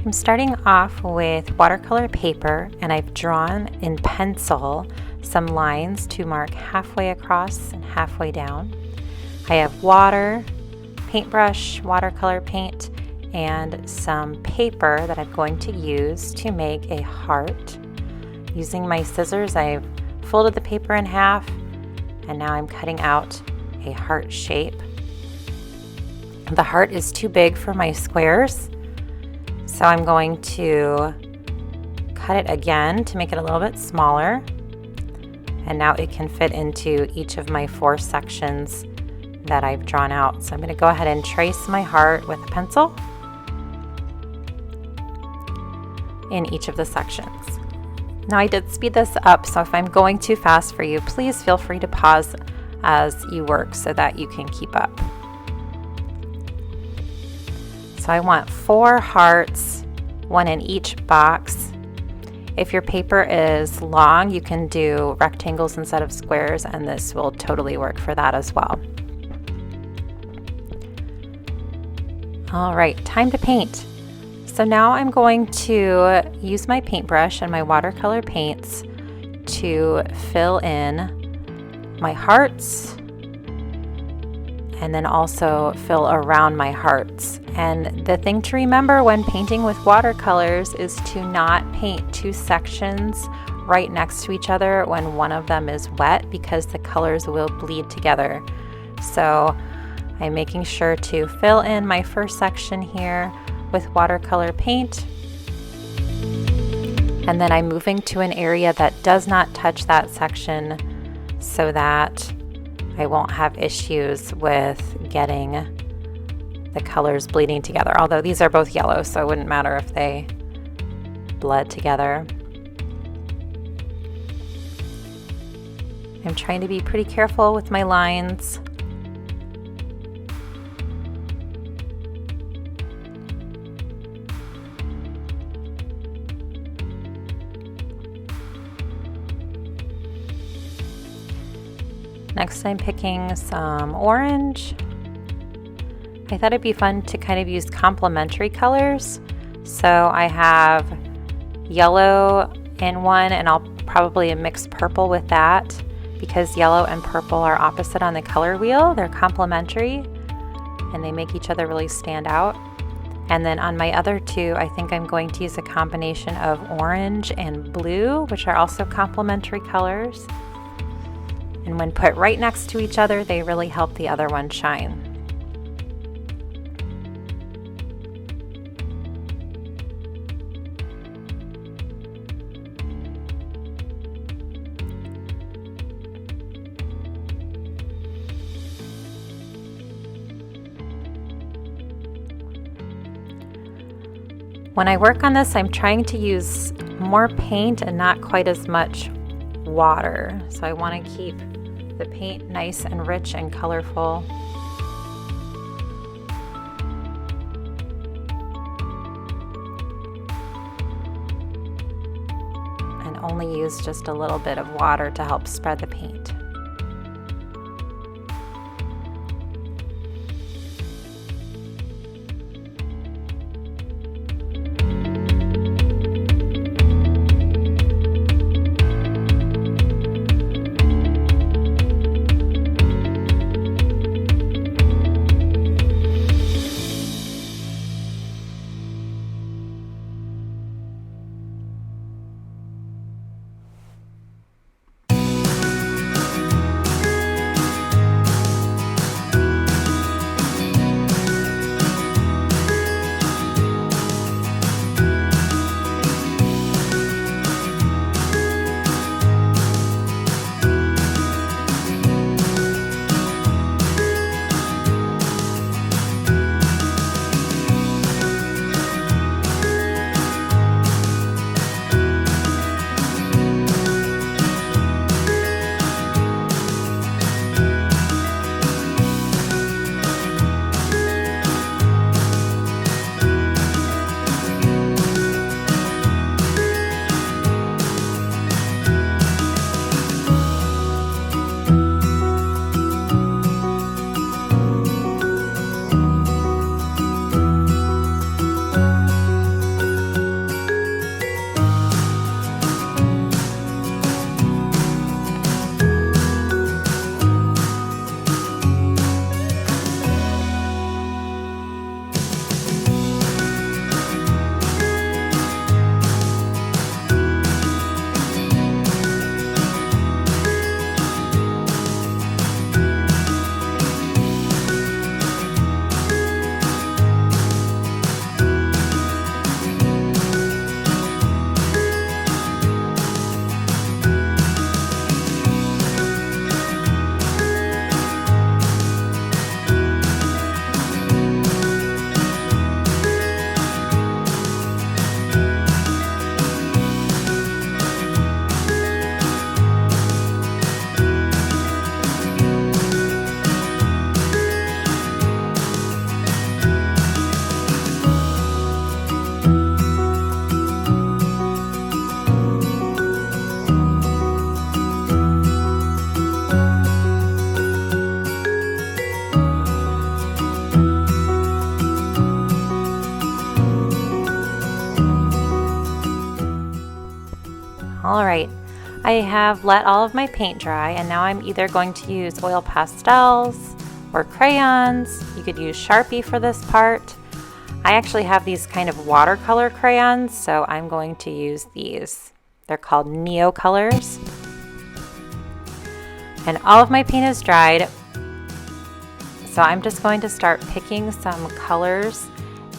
I'm starting off with watercolor paper, and I've drawn in pencil some lines to mark halfway across and halfway down. I have water, paintbrush, watercolor paint, and some paper that I'm going to use to make a heart. Using my scissors, I've folded the paper in half, and now I'm cutting out a heart shape. The heart is too big for my squares, so I'm going to cut it again to make it a little bit smaller. And now it can fit into each of my 4 sections that I've drawn out. So I'm going to go ahead and trace my heart with a pencil in each of the sections. Now I did speed this up, so if I'm going too fast for you, please feel free to pause as you work so that you can keep up. So I want 4 hearts, 1 in each box. If your paper is long, you can do rectangles instead of squares, and this will totally work for that as well. All right, time to paint. So now I'm going to use my paintbrush and my watercolor paints to fill in my hearts and then also fill around my hearts. And the thing to remember when painting with watercolors is to not paint 2 sections right next to each other when one of them is wet, because the colors will bleed together. So I'm making sure to fill in my first section here with watercolor paint, and then I'm moving to an area that does not touch that section so that I won't have issues with getting the colors bleeding together. Although these are both yellow, so it wouldn't matter if they bled together. I'm trying to be pretty careful with my lines. Next, I'm picking some orange. I thought it'd be fun to kind of use complementary colors. So I have yellow in one, and I'll probably mix purple with that because yellow and purple are opposite on the color wheel. They're complementary and they make each other really stand out. And then on my other 2, I think I'm going to use a combination of orange and blue, which are also complementary colors. And when put right next to each other, they really help the other one shine. When I work on this, I'm trying to use more paint and not quite as much water. So I want to keep the paint nice and rich and colorful. And only use just a little bit of water to help spread the paint. All right, I have let all of my paint dry, and now I'm either going to use oil pastels or crayons. You could use Sharpie for this part. I actually have these kind of watercolor crayons, so I'm going to use these. They're called Neo Colors. And all of my paint is dried, so I'm just going to start picking some colors.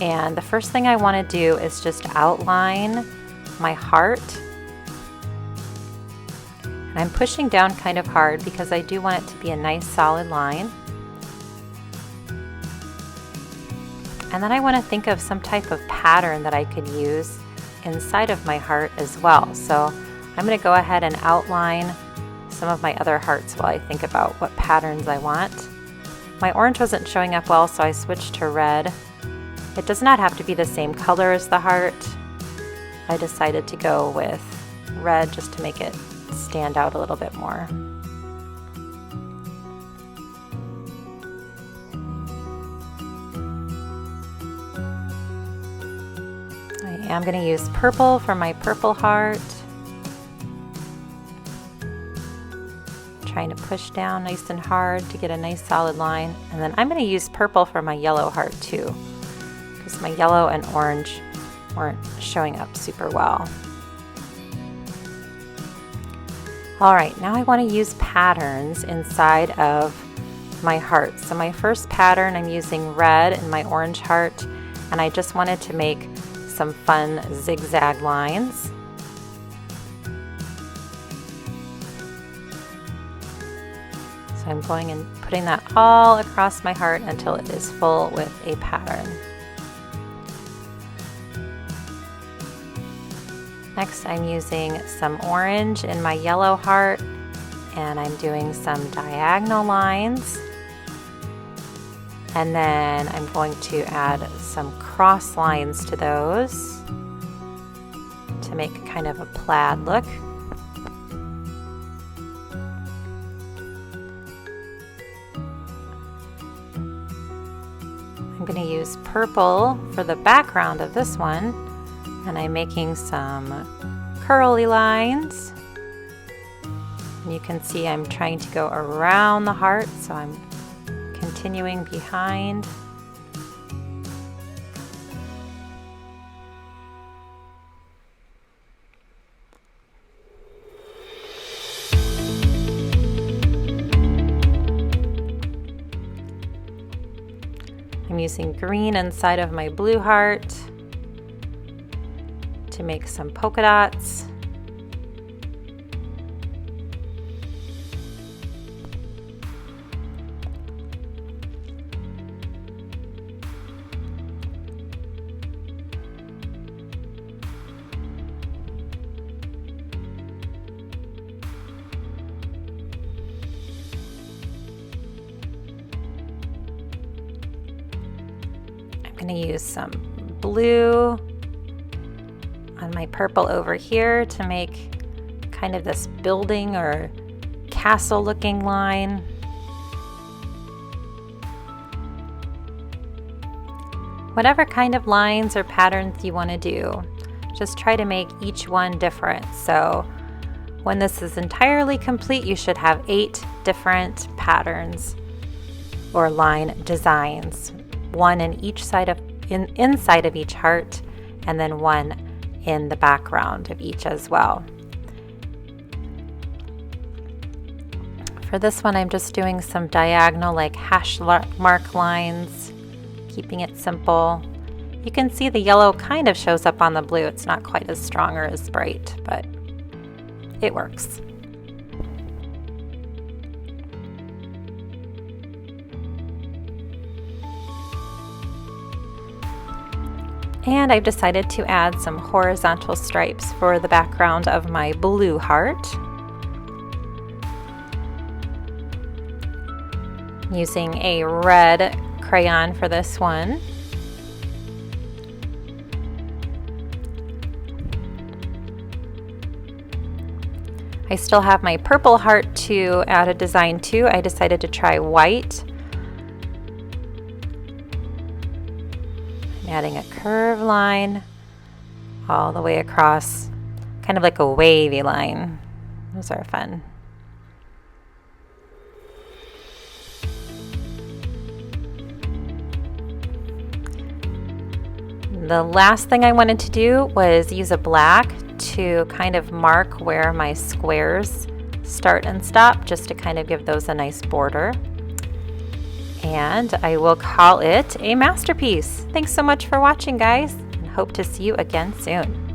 And the first thing I want to do is just outline my heart. And I'm pushing down kind of hard because I do want it to be a nice solid line. And then I want to think of some type of pattern that I could use inside of my heart as well. So I'm going to go ahead and outline some of my other hearts while I think about what patterns I want. My orange wasn't showing up well, so I switched to red. It does not have to be the same color as the heart. I decided to go with red just to make it stand out a little bit more. I am going to use purple for my purple heart. Trying to push down nice and hard to get a nice solid line. And then I'm going to use purple for my yellow heart too, because my yellow and orange weren't showing up super well. All right, now I want to use patterns inside of my heart. So my first pattern, I'm using red in my orange heart, and I just wanted to make some fun zigzag lines. So I'm going and putting that all across my heart until it is full with a pattern. Next, I'm using some orange in my yellow heart, and I'm doing some diagonal lines. And then I'm going to add some cross lines to those to make kind of a plaid look. I'm going to use purple for the background of this one, and I'm making some curly lines. And you can see I'm trying to go around the heart, so I'm continuing behind. I'm using green inside of my blue heart to make some polka dots. I'm going to use some blue on my purple over here to make kind of this building or castle looking line. Whatever kind of lines or patterns you want to do, just try to make each one different. So when this is entirely complete, you should have 8 different patterns or line designs. One in each side of inside of each heart, and then one in the background of each as well. For this one, I'm just doing some diagonal like hash mark lines, keeping it simple. You can see the yellow kind of shows up on the blue. It's not quite as strong or as bright, but it works. And I've decided to add some horizontal stripes for the background of my blue heart. I'm using a red crayon for this one. I still have my purple heart to add a design to. I decided to try white. I'm adding a curved line all the way across, kind of like a wavy line. Those are fun. The last thing I wanted to do was use a black to kind of mark where my squares start and stop, just to kind of give those a nice border. And I will call it a masterpiece. Thanks so much for watching, guys, and hope to see you again soon.